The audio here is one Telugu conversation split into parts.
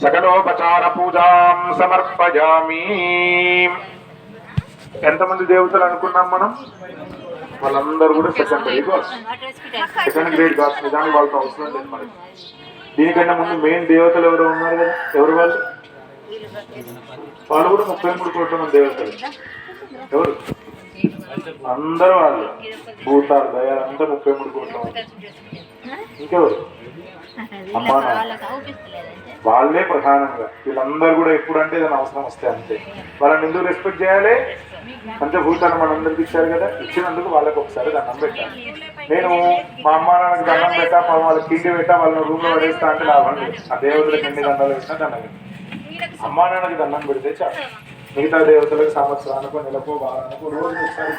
సకలోపచార పూజాం సమర్పయామి. ఎంతమంది దేవతలు అనుకున్నాం మనం? వాళ్ళందరూ కూడా సెకండ్ గ్రేడ్ కావచ్చు. నిజానికి వాళ్ళతో అవసరం లేదు మనకి. దీనికన్నా ముందు మెయిన్ దేవతలు ఎవరు ఉన్నారు కదా, ఎవరు వాళ్ళు? వాళ్ళు కూడా 33 కోట్ల మంది దేవతలు. ఎవరు? అందరూ వాళ్ళు. భూతాలు దయాలంతా 33 కోట్ల మంది. ఇంకెవరు? అమ్మా వాళ్ళే ప్రధానంగా. వీళ్ళందరూ కూడా ఎప్పుడు అంటే ఏదైనా అవసరం వస్తే అంతే. వాళ్ళని ఎందుకు రెస్పెక్ట్ చేయాలి? పంచభూతాలు మనందరికి ఇచ్చారు కదా, ఇచ్చినందుకు వాళ్ళకి ఒకసారి దండం పెట్టాలి. నేను మా అమ్మ నాన్నకి దండం పెట్టా, వాళ్ళకి తిండి పెట్టా, వాళ్ళని రూమ్ లో పడేస్తా అంటే లాభం లేదు. ఆ దేవతలకు ఎన్ని దండాలు వేసినా దండం. అమ్మా నాన్నకి దండం పెడితే చాలు. మిగతా దేవతలకు సంవత్సరానికో నెలకో వారానికో రోజు ఒకసారి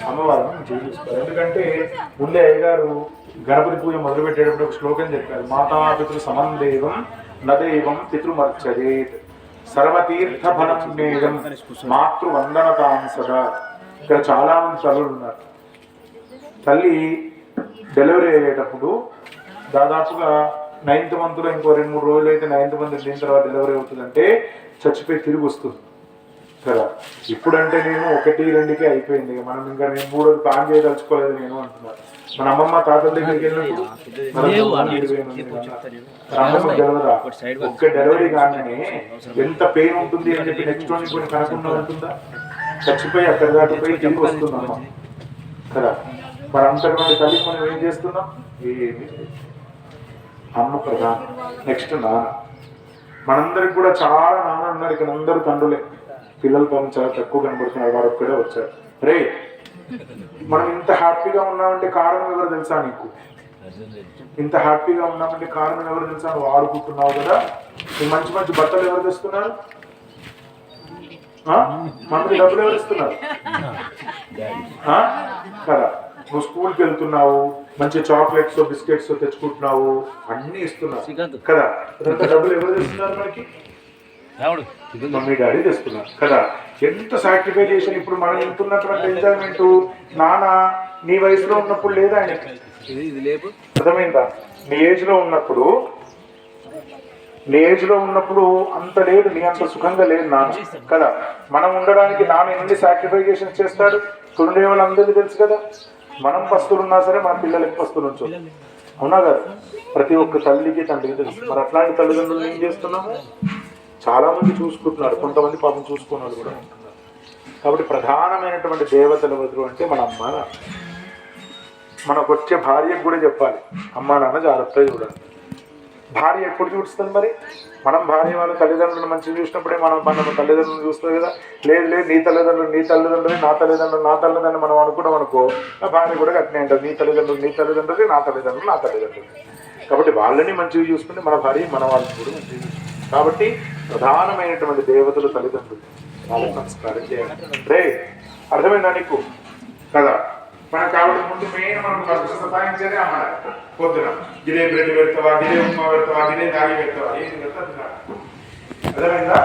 అమ్మవారిని చూసుకోవాలి. ఎందుకంటే ముందే అయ్యగారు గణపతి పూజ మొదలు పెట్టేటప్పుడు ఒక శ్లోకం చెప్పారు. మాతాపితృ సమందేవం నదేవం పితృమర్చయేత్ సర్వతీర్థఫలం నేయం మాతృవందనతాం సదా. ఇక్కడ చాలా మంది తల్లులు ఉన్నారు. తల్లి డెలివరీ అయ్యేటప్పుడు దాదాపుగా 9th మంత్లో ఇంకో 2-3 రోజులు అయితే 9th మంత్ దీని తర్వాత డెలివరీ అవుతుందంటే చచ్చిపోయి తిరిగి వస్తుంది కదా. ఇప్పుడంటే నేను 1-2కే అయిపోయింది. మనం ఇంకా నేను 3 ప్లాన్ చేయదలుచుకోలేదు నేను అంటున్నారు. మన అమ్మమ్మ తాతల దగ్గరికి వెళ్ళినప్పుడు ఒక్క డెలివరీ కాగానే ఎంత పెయిన్ ఉంటుంది అని చెప్పి నెక్స్ట్ రోజు కొన్ని కనకుండా ఉంటుందా? చచ్చిపోయి అక్కడ దాటిపోయి తిరిగి వస్తున్నాం కదా. మరి అంతటువంటి తల్లి మనం ఏం చేస్తున్నాం? ఏమి అమ్మ ప్రధానం. నెక్స్ట్ నాన్న. మనందరికి కూడా చాలా నాన్న ఉన్నారు. ఇక్కడ అందరూ తండ్రులే. పిల్లలు పాపం చాలా తక్కువ కనబడుతున్నారు. వారు ఒక్కడే వచ్చారు. రే, మనం ఇంత హ్యాపీగా ఉన్నామంటే కారణం ఎవరు తెలుసా నీకు? ఇంత హ్యాపీగా ఉన్నామంటే కారణం ఎవరు తెలుసా? నువ్వు ఆడుకుంటున్నావు కదా. ఈ మంచి మంచి బట్టలు ఎవరు తెస్తున్నారు? మనకి డబ్బులు ఎవరు ఇస్తున్నారు కదా. నువ్వు స్కూల్కి వెళ్తున్నావు, మంచి చాక్లెట్స్ బిస్కెట్స్ తెచ్చుకుంటున్నావు, అన్ని ఇస్తున్నావు కదా. డబ్బులు ఎవరు తెస్తున్నారు మనకి? మమ్మీ డాడీ తెస్తున్నారు కదా. ఎంత సాక్రిఫై చేసిన. ఇప్పుడు మనం ఎంతున్నటువంటి ఎంజాయ్మెంట్ నాన్న నీ వయసులో ఉన్నప్పుడు లేదా ఆయనకి? అర్థమైందా? నీ ఏజ్ లో ఉన్నప్పుడు అంత లేదు, నీ అంత సుఖంగా లేదు నాన్న కదా. మనం ఉండడానికి నాన్న ఎన్ని సాక్రిఫైజేషన్స్ చేస్తాడు. ఉండే వాళ్ళందరికీ తెలుసు కదా. మనం పస్తులు ఉన్నా సరే మన పిల్లలకి పస్తులు ఉంచు, అవునా కదా. ప్రతి ఒక్క తల్లికి తండ్రికి తెలుసు. మరి అట్లాంటి తల్లిదండ్రులు ఏం చేస్తున్నాము? చాలా మంది చూసుకుంటున్నారు, కొంతమంది పాపం చూసుకున్న కూడా ఉంటున్నారు. కాబట్టి ప్రధానమైనటువంటి దేవతల వదులు అంటే మన అమ్మ నాన్న. మనకు వచ్చే భార్యకు కూడా చెప్పాలి, అమ్మా నాన్న జాగ్రత్తగా చూడాలి. భార్య ఎప్పుడు చూస్తుంది మరి? మనం భార్య వాళ్ళ తల్లిదండ్రులను మంచిగా చూసినప్పుడే మనం తల్లిదండ్రులను చూస్తుంది కదా. లేదు నీ తల్లిదండ్రులు నా తల్లిదండ్రులు మనం అనుకున్నాం అనుకో, నా భార్య కూడా అట్నే అంటారు. నీ తల్లిదండ్రులు నా తల్లిదండ్రులు. కాబట్టి వాళ్ళని మంచిగా చూసుకుంటే మన భార్య మన వాళ్ళని కూడా మంచిగా చూసుకుంటాం. కాబట్టి ప్రధానమైనటువంటి దేవతలు తల్లిదండ్రులు. వాళ్ళకి నమస్కారం చేయాలి. రే, అర్థమైందా నీకు కదా. మనకు కాబట్టి ముందు మెయిన్ మనకు ఫస్ట్ సతాయించేదే అమ్మ. పొద్దున గిదే బ్రెడ్ పెడతావా, గిదే ఉప్మా పెడతావా, గిదే దాగి పెడతావా, ఏది పెడతా. అర్థమైందా?